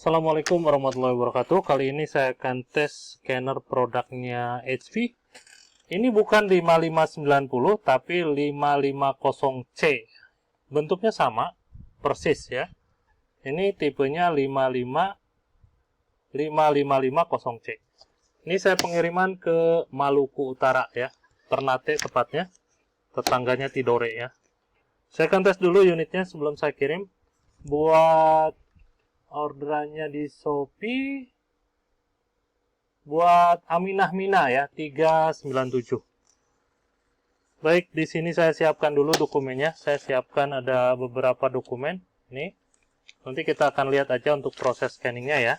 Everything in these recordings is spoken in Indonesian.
Assalamualaikum warahmatullahi wabarakatuh. Kali ini saya akan tes scanner produknya HP. Ini bukan 5590 tapi 550C. Bentuknya sama, persis ya. Ini tipenya 5550C. Ini saya pengiriman ke Maluku Utara ya, Ternate tepatnya, tetangganya Tidore ya. Saya akan tes dulu unitnya sebelum saya kirim. Buat orderannya di Shopee, buat Aminah Mina ya, 397. Baik, di sini saya siapkan dulu dokumennya. Saya siapkan ada beberapa dokumen. Nih, nanti kita akan lihat aja untuk proses scanningnya ya.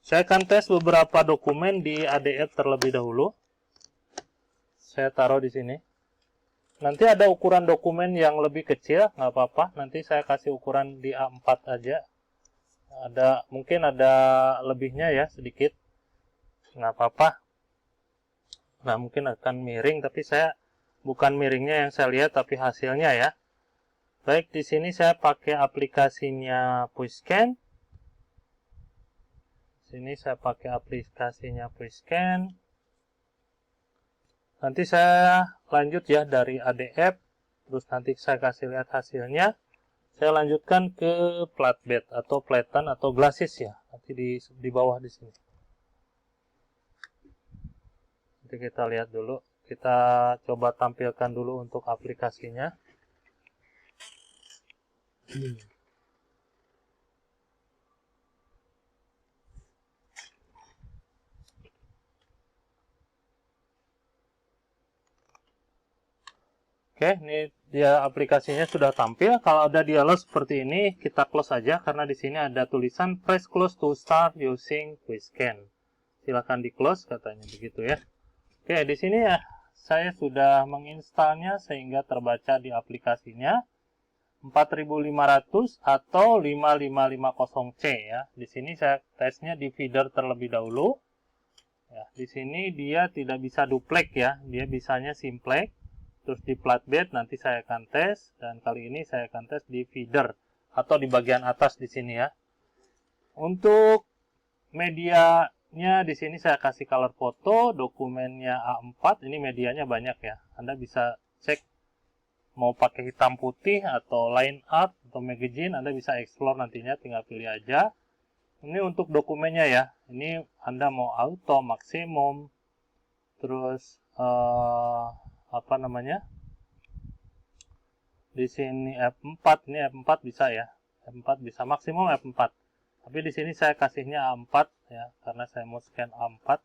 Saya akan tes beberapa dokumen di ADF terlebih dahulu. Saya taruh di sini. Nanti ada ukuran dokumen yang lebih kecil, nggak apa-apa. Nanti saya kasih ukuran di A4 aja. Mungkin ada lebihnya ya, sedikit. Nggak apa-apa. Nah, mungkin akan miring, tapi saya bukan miringnya yang saya lihat, tapi hasilnya ya. Baik, di sini saya pakai aplikasinya Pushscan. Sini saya pakai aplikasinya Pushscan. Nanti saya lanjut ya dari ADF, terus nanti saya kasih lihat hasilnya. Saya lanjutkan ke flatbed atau flatten atau glasses ya. Nanti di bawah di sini. Nanti kita lihat dulu. Kita coba tampilkan dulu untuk aplikasinya. Oke, ini dia aplikasinya sudah tampil. Kalau ada dialog seperti ini, kita close aja karena di sini ada tulisan press close to start using Pushscan. Silahkan di close katanya begitu ya. Oke, di sini ya saya sudah menginstalnya sehingga terbaca di aplikasinya 4500 atau 5550C ya. Di sini saya tesnya di feeder terlebih dahulu. Ya, di sini dia tidak bisa duplex ya, dia bisanya simplex. Terus di flatbed nanti saya akan tes, dan kali ini saya akan tes di feeder atau di bagian atas di sini ya. Untuk medianya di sini saya kasih color foto, dokumennya A4, ini medianya banyak ya. Anda bisa cek mau pakai hitam putih atau line art atau magazine, Anda bisa explore nantinya, tinggal pilih aja. Ini untuk dokumennya ya. Ini Anda mau auto, maksimum, terus apa namanya, di sini F4, ini F4 bisa ya, F4 bisa, maksimum F4, tapi di sini saya kasihnya A4 ya karena saya mau scan A4.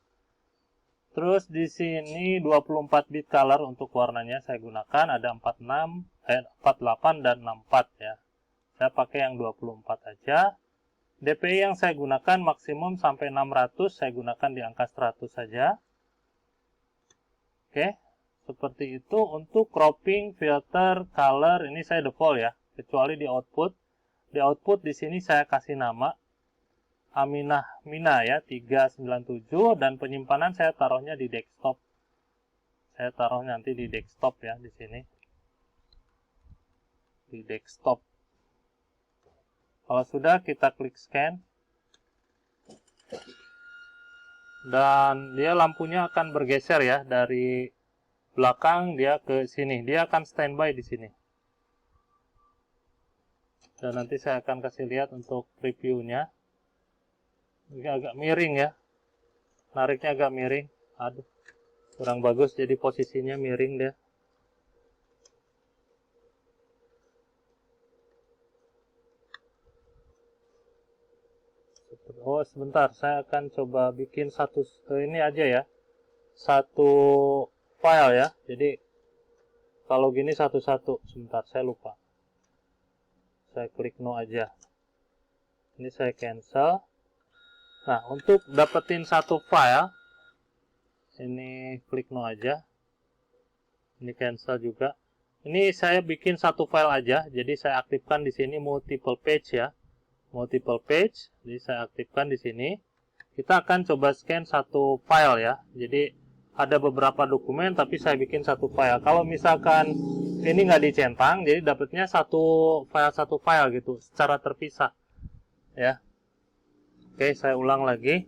Terus di sini 24 bit color untuk warnanya saya gunakan, ada 48 dan 64 ya. Saya pakai yang 24 aja. DPI yang saya gunakan maksimum sampai 600, saya gunakan di angka 100 saja. Oke, seperti itu. Untuk cropping, filter, color, ini saya default ya, kecuali di output. Di output di sini saya kasih nama Aminah Mina ya, 397, dan penyimpanan saya taruhnya di desktop. Saya taruh nanti di desktop ya, di sini. Di desktop. Kalau sudah, kita klik scan. Dan dia lampunya akan bergeser ya, dari belakang dia ke sini. Dia akan standby di sini. Dan nanti saya akan kasih lihat untuk previewnya. Ini agak miring ya. Nariknya agak miring. Aduh, kurang bagus, jadi posisinya miring dia. Oh, sebentar, saya akan coba bikin satu ini aja ya. Satu file ya. Jadi kalau gini satu-satu. Sebentar, saya lupa. Saya klik no aja. Ini saya cancel. Nah, untuk dapetin satu file, ini klik no aja. Ini cancel juga. Ini saya bikin satu file aja. Jadi saya aktifkan di sini multiple page ya. Multiple page. Jadi saya aktifkan di sini. Kita akan coba scan satu file ya. Jadi ada beberapa dokumen tapi saya bikin satu file. Kalau misalkan ini nggak dicentang, jadi dapatnya satu file gitu secara terpisah ya. Oke, saya ulang lagi.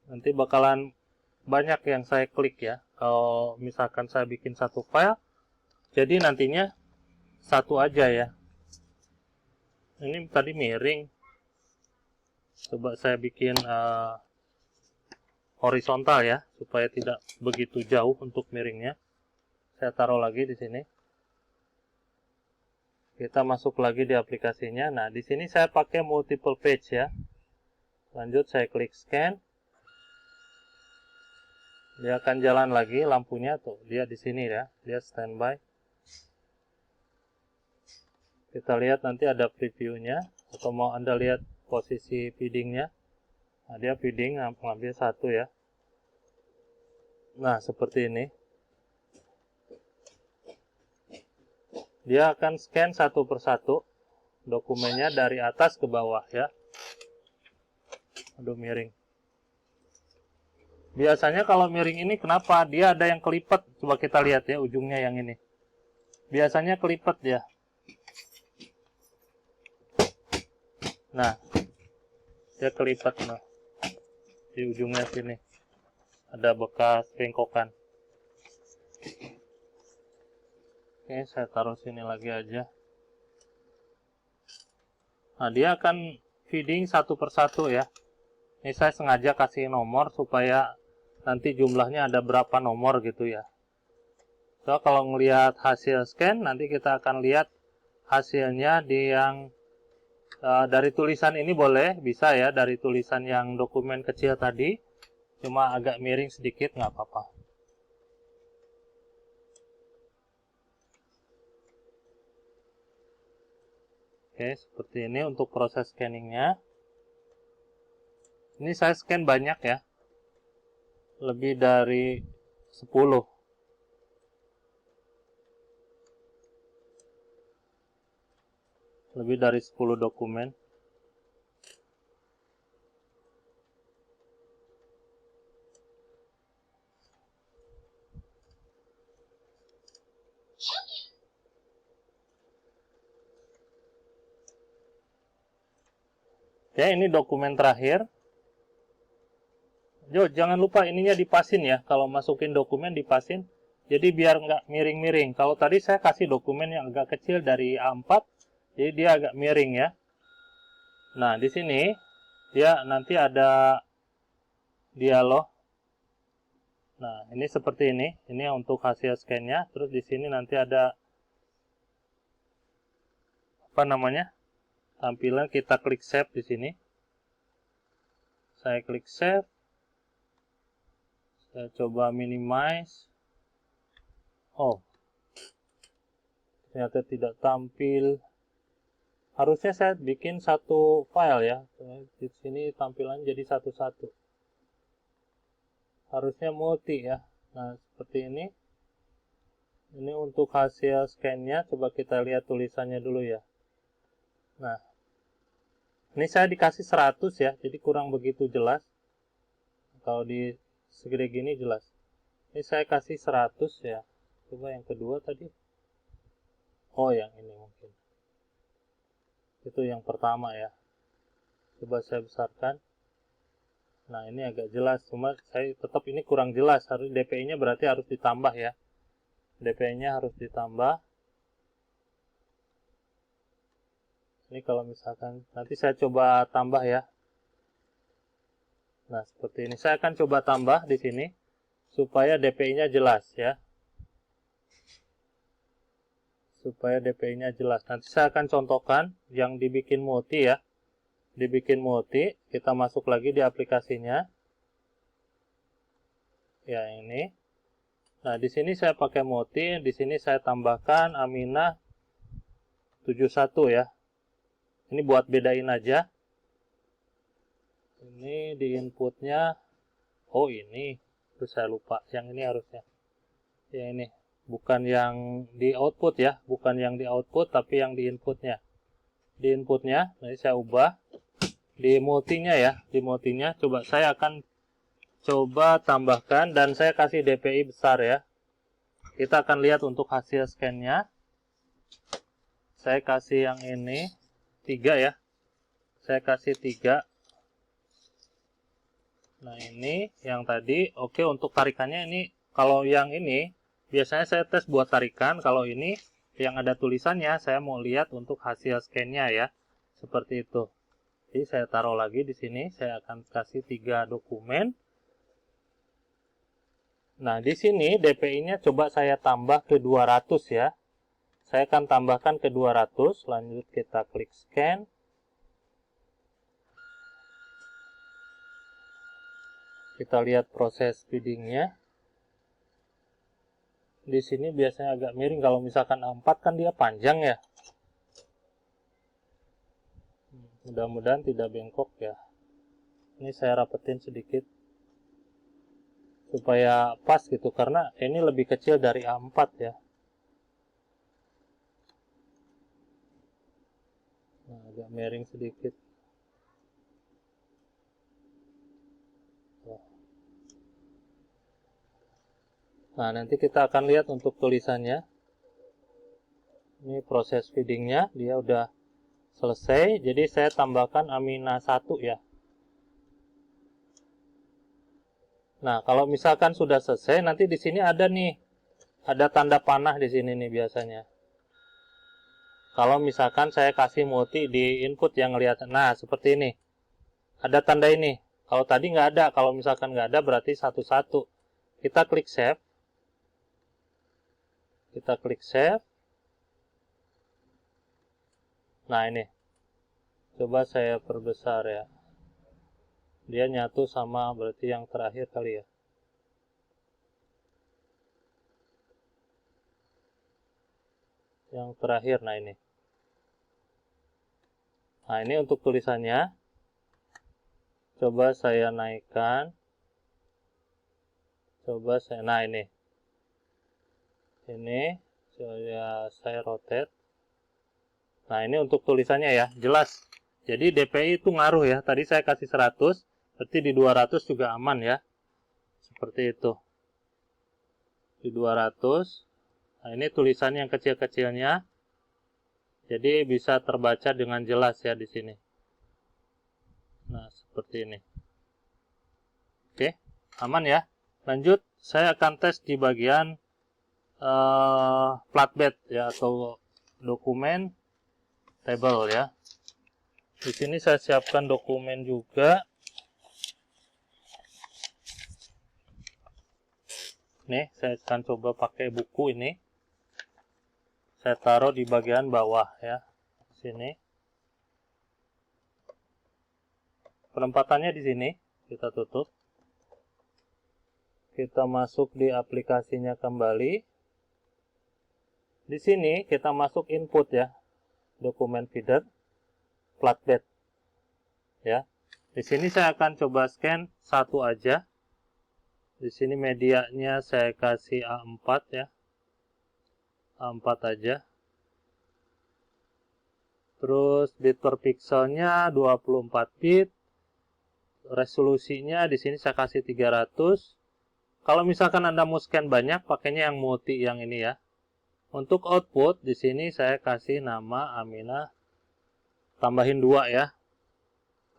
Nanti bakalan banyak yang saya klik ya. Kalau misalkan saya bikin satu file, jadi nantinya satu aja ya. Ini tadi miring. Coba saya bikin horizontal ya, supaya tidak begitu jauh untuk miringnya. Saya taruh lagi di sini. Kita masuk lagi di aplikasinya. Nah, di sini saya pakai multiple page ya. Lanjut saya klik scan. Dia akan jalan lagi lampunya tuh. Dia di sini ya. Dia standby. Kita lihat nanti ada previewnya. Atau mau Anda lihat posisi feedingnya. Nah, dia feeding ngambil satu ya. Nah, seperti ini. Dia akan scan satu persatu dokumennya dari atas ke bawah ya. Aduh, miring. Biasanya kalau miring ini kenapa? Dia ada yang kelipat. Coba kita lihat ya ujungnya yang ini. Biasanya kelipat ya. Nah, dia kelipat nah. Di ujungnya sini. Ada bekas bengkokan. Oke, saya taruh sini lagi aja. Nah, dia akan feeding satu persatu ya. Ini saya sengaja kasih nomor supaya nanti jumlahnya ada berapa nomor gitu ya. So, kalau ngelihat hasil scan, nanti kita akan lihat hasilnya di yang dari tulisan ini boleh, bisa ya, dari tulisan yang dokumen kecil tadi. Cuma agak miring sedikit, nggak apa-apa. Oke, seperti ini untuk proses scanningnya. Ini saya scan banyak ya. Lebih dari 10. Lebih dari 10 dokumen. Oke, ini dokumen terakhir. Jo, jangan lupa ininya dipasin ya. Kalau masukin dokumen dipasin. Jadi biar nggak miring-miring. Kalau tadi saya kasih dokumen yang agak kecil dari A4. Jadi dia agak miring ya. Nah, di sini dia nanti ada dialog. Nah, ini seperti ini. Ini untuk hasil scan-nya. Terus di sini nanti ada apa namanya? Tampilan, kita klik save di sini. Saya klik save. Saya coba minimize. Oh, ternyata tidak tampil. Harusnya saya bikin satu file ya. Di sini tampilan jadi satu-satu. Harusnya multi ya. Nah, seperti ini. Ini untuk hasil scan-nya. Coba kita lihat tulisannya dulu ya. Nah, ini saya dikasih 100 ya. Jadi kurang begitu jelas. Kalau di segede gini jelas. Ini saya kasih 100 ya. Coba yang kedua tadi. Oh, yang ini mungkin. Itu yang pertama ya. Coba saya besarkan. Nah, ini agak jelas. Cuma saya tetap ini kurang jelas. Harus DPI-nya berarti harus ditambah ya. DPI-nya harus ditambah. Ini kalau misalkan nanti saya coba tambah ya. Nah, seperti ini. Saya akan coba tambah di sini supaya DPI-nya jelas ya. Supaya DPI-nya jelas. Nanti saya akan contohkan yang dibikin multi ya. Dibikin multi, kita masuk lagi di aplikasinya. Ya, ini. Nah, di sini saya pakai multi, di sini saya tambahkan Aminah 71 ya. Ini buat bedain aja. Ini di inputnya. Oh, ini. Terus saya lupa. Yang ini harusnya. Yang ini. Bukan yang di output ya. Bukan yang di output, tapi yang di inputnya. Di inputnya, nanti saya ubah. Di multinya ya. Di multinya, coba saya akan coba tambahkan. Dan saya kasih DPI besar ya. Kita akan lihat untuk hasil scan-nya. Saya kasih yang ini. 3 ya. Saya kasih 3. Nah, ini yang tadi. Oke, untuk tarikannya ini, kalau yang ini biasanya saya tes buat tarikan. Kalau ini yang ada tulisannya, saya mau lihat untuk hasil scan-nya ya. Seperti itu. Jadi saya taruh lagi di sini, saya akan kasih 3 dokumen. Nah, di sini DPI-nya coba saya tambah ke 200 ya. Saya akan tambahkan ke 200, lanjut kita klik scan. Kita lihat proses feedingnya. Di sini biasanya agak miring, kalau misalkan A4 kan dia panjang ya. Mudah-mudahan tidak bengkok ya. Ini saya rapetin sedikit supaya pas gitu, karena ini lebih kecil dari A4 ya. Nah, agak miring sedikit. Nah, nanti kita akan lihat untuk tulisannya. Ini proses feedingnya, dia udah selesai. Jadi saya tambahkan amina 1 ya. Nah, kalau misalkan sudah selesai, nanti di sini ada nih, ada tanda panah di sini nih biasanya. Kalau misalkan saya kasih multi di input yang lihat, nah seperti ini, ada tanda ini. Kalau tadi nggak ada, kalau misalkan nggak ada berarti 1-1. Kita klik save. Kita klik save. Nah ini, coba saya perbesar ya. Dia nyatu sama berarti yang terakhir kali ya. Yang terakhir, nah ini. Nah ini untuk tulisannya. Coba saya naikkan. Coba saya, nah ini. Ini saya rotate. Nah ini untuk tulisannya ya, jelas. Jadi DPI itu ngaruh ya. Tadi saya kasih 100, berarti di 200 juga aman ya. Seperti itu. Di 200. Nah ini tulisan yang kecil-kecilnya. Jadi bisa terbaca dengan jelas ya di sini. Nah seperti ini. Oke, aman ya. Lanjut, saya akan tes di bagian flatbed ya, atau dokumen table ya. Di sini saya siapkan dokumen juga. Nih, saya akan coba pakai buku ini. Saya taruh di bagian bawah ya. Sini. Penempatannya di sini, kita tutup. Kita masuk di aplikasinya kembali. Di sini kita masuk input ya. Dokumen feeder flatbed. Ya. Di sini saya akan coba scan 1 aja. Di sini medianya saya kasih A4 ya. A4 aja. Terus bit per pixelnya 24 bit. Resolusinya di sini saya kasih 300. Kalau misalkan Anda mau scan banyak, pakainya yang multi yang ini ya. Untuk output di sini saya kasih nama Amina, tambahin 2 ya.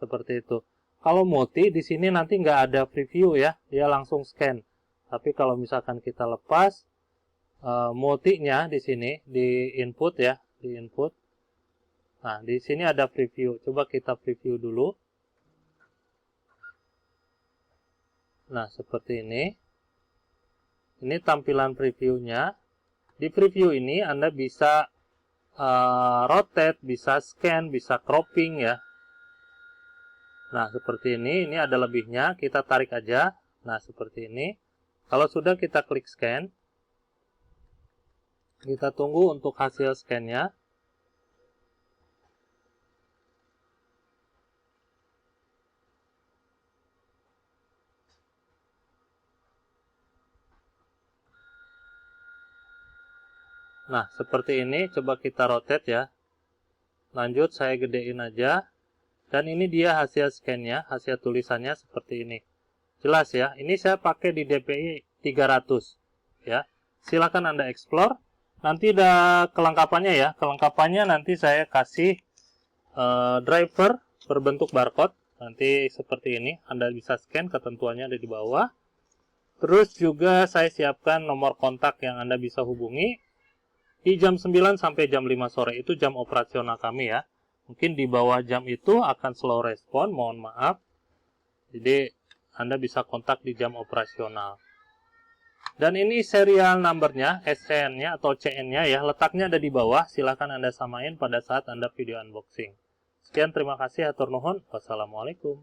Seperti itu. Kalau multi di sini nanti nggak ada preview ya, dia langsung scan. Tapi kalau misalkan kita lepas multinya di sini di input ya, di input. Nah, di sini ada preview. Coba kita preview dulu. Nah, seperti ini. Ini tampilan previewnya. Di preview ini Anda bisa rotate, bisa scan, bisa cropping ya. Nah, seperti ini. Ini ada lebihnya. Kita tarik aja. Nah, seperti ini. Kalau sudah, kita klik scan. Kita tunggu untuk hasil scan-nya. Nah, seperti ini. Coba kita rotate ya. Lanjut, saya gedein aja. Dan ini dia hasil scan-nya, hasil tulisannya seperti ini. Jelas ya, ini saya pakai di DPI 300. Ya. Silakan Anda explore. Nanti ada kelengkapannya ya. Kelengkapannya nanti saya kasih driver berbentuk barcode. Nanti seperti ini, Anda bisa scan, ketentuannya ada di bawah. Terus juga saya siapkan nomor kontak yang Anda bisa hubungi di jam 9 sampai jam 5 sore, itu jam operasional kami ya. Mungkin di bawah jam itu akan slow respon, mohon maaf. Jadi Anda bisa kontak di jam operasional. Dan ini serial numbernya, SN-nya atau CN-nya ya, letaknya ada di bawah. Silahkan Anda samain pada saat Anda video unboxing. Sekian, terima kasih, hatur nuhun. Wassalamualaikum.